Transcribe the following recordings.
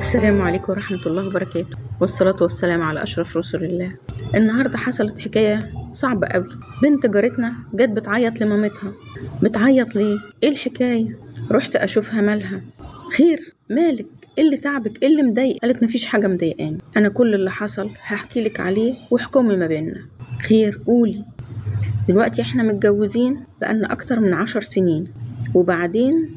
السلام عليكم ورحمة الله وبركاته، والصلاة والسلام على أشرف رسول الله. النهاردة حصلت حكاية صعبة قوي. بنت جارتنا جت بتعيط لمامتها. بتعيط ليه؟ ايه الحكاية؟ رحت أشوفها، مالها؟ خير، مالك؟ ايه اللي تعبك؟ ايه اللي مضايق؟ قالت مفيش حاجة مضايقاني، أنا كل اللي حصل هحكي لك عليه واحكمي ما بيننا. خير، قولي. دلوقتي احنا متجوزين بقالنا أكتر من 10 سنين، وبعدين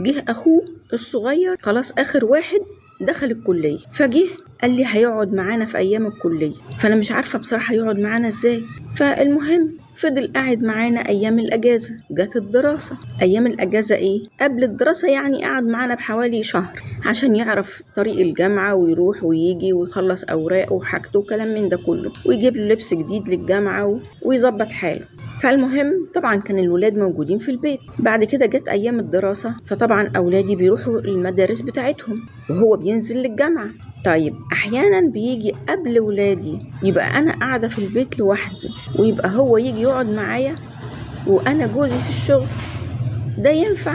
جه أخوه الصغير خلاص آخر واحد دخل الكلية، فجه قال لي هيقعد معانا في أيام الكلية، فأنا مش عارفة بصراحة يقعد معانا إزاي. فالمهم فضل قاعد معانا أيام الأجازة. جت الدراسة، أيام الأجازة إيه؟ قبل الدراسة يعني قعد معانا بحوالي شهر عشان يعرف طريق الجامعة ويروح ويجي ويخلص أوراقه وحاجته وكلام من ده كله، ويجيب له لبس جديد للجامعة ويظبط حاله. فالمهم طبعا كان الولاد موجودين في البيت. بعد كده جت أيام الدراسة، فطبعا أولادي بيروحوا المدارس بتاعتهم وهو بينزل للجامعة. طيب أحيانا بيجي قبل ولادي، يبقى أنا قاعدة في البيت لوحدي ويبقى هو يجي يقعد معايا وأنا جوزي في الشغل. ده ينفع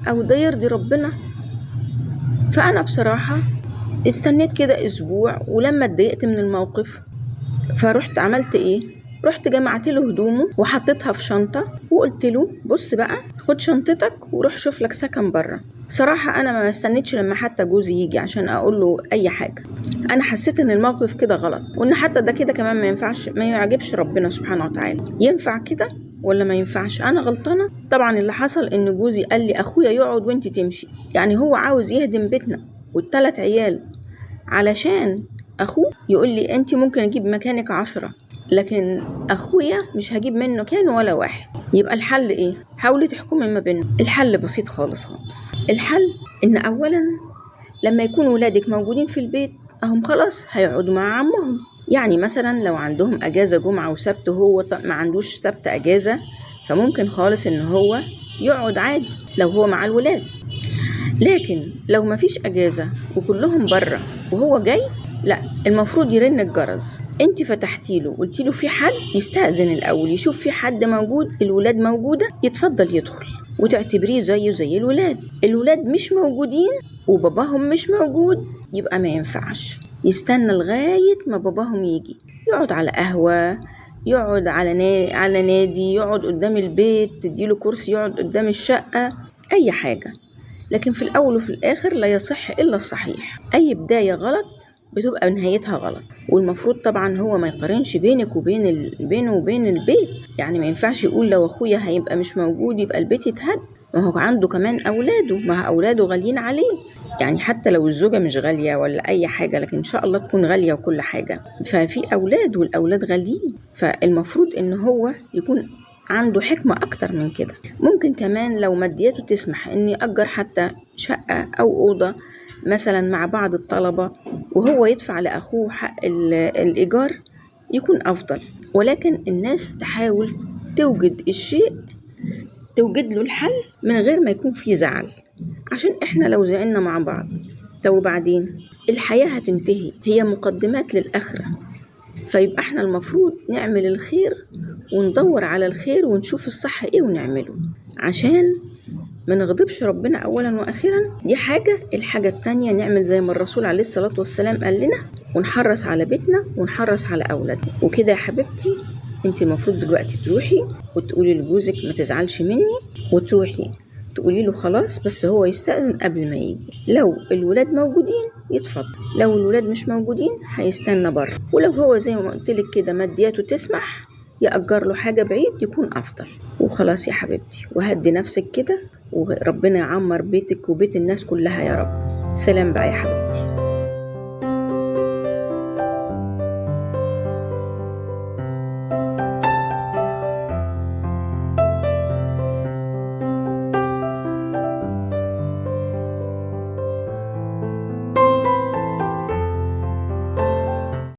أو ده يرضي ربنا؟ فأنا بصراحة استنيت كده أسبوع، ولما اتضايقت من الموقف فرحت عملت إيه؟ رحت جمعت له هدومه وحطيتها في شنطة وقلت له بص بقى، خد شنطتك وروح شوف لك سكن بره. صراحة أنا ما استنيتش لما حتى جوزي يجي عشان أقول له أي حاجة. أنا حسيت إن الموقف كده غلط، وإن حتى ده كده كمان ما ينفعش، ما يعجبش ربنا سبحانه وتعالى. ينفع كده ولا ما ينفعش؟ أنا غلطانة؟ طبعا اللي حصل إن جوزي قال لي أخويا يقعد وإنتي تمشي، يعني هو عاوز يهدم بيتنا والثلاث عيال علشان أخوه يقول لي أنت ممكن أجيب مكانك 10، لكن أخويا مش هجيب منه كان ولا واحد. يبقى الحل إيه؟ حاولي تحكمي ما بينهم. الحل بسيط خالص خالص. الحل إن أولا لما يكون ولادك موجودين في البيت أهم خلاص هيقعدوا مع عمهم. يعني مثلا لو عندهم أجازة جمعة وسبت وهو ما عندوش سبت أجازة، فممكن خالص إن هو يقعد عادي لو هو مع الولاد. لكن لو ما فيش أجازة وكلهم بره وهو جاي، لا، المفروض يرن الجرس. انت فتحتي له قلتي له في حد، يستأذن الأول يشوف في حد موجود، الولاد موجودة، يتفضل يدخل وتعتبريه زيه زي الولاد. الولاد مش موجودين وباباهم مش موجود، يبقى ما ينفعش. يستنى لغاية ما باباهم يجي، يقعد على قهوة، يقعد على نادي، يقعد قدام البيت، تديله كرسي يقعد قدام الشقة، أي حاجة. لكن في الأول وفي الآخر لا يصح إلا الصحيح. أي بداية غلط بتبقى نهايتها غلط. والمفروض طبعا هو ما يقارنش بينك وبين بينه وبين البيت. يعني ما ينفعش يقول لو أخويا هيبقى مش موجود يبقى البيت يتهد. ما هو عنده كمان أولاده، ما أولاده غاليين عليه. يعني حتى لو الزوجة مش غالية ولا أي حاجة، لكن إن شاء الله تكون غالية وكل حاجة، ففي أولاد والأولاد غاليين. فالمفروض إن هو يكون عنده حكمة أكتر من كده. ممكن كمان لو مادياته تسمح إن يأجر حتى شقة أو أوضة مثلا مع بعض الطلبة، وهو يدفع لأخوه حق الإيجار، يكون أفضل. ولكن الناس تحاول توجد الشيء، توجد له الحل من غير ما يكون فيه زعل، عشان إحنا لو زعلنا مع بعض وبعدين الحياة هتنتهي. هي مقدمات للآخرة. فيبقى احنا المفروض نعمل الخير وندور على الخير ونشوف الصح ايه ونعمله، عشان ما نغضبش ربنا اولا واخيرا. دي حاجة. الحاجة التانية نعمل زي ما الرسول عليه الصلاة والسلام قال لنا، ونحرص على بيتنا ونحرص على اولادنا. وكده يا حبيبتي انت المفروض دلوقتي تروحي وتقولي لجوزك ما تزعلش مني، وتروحي تقولي له خلاص بس هو يستأذن قبل ما يجي. لو الولاد موجودين يتفضل، لو الولاد مش موجودين هيستنى بره. ولو هو زي ما قلت لك كده مادياته تسمح يأجر له حاجة بعيد يكون أفضل. وخلاص يا حبيبتي، وهدي نفسك كده وربنا يعمر بيتك وبيت الناس كلها يا رب. سلام بقى يا حبيبتي.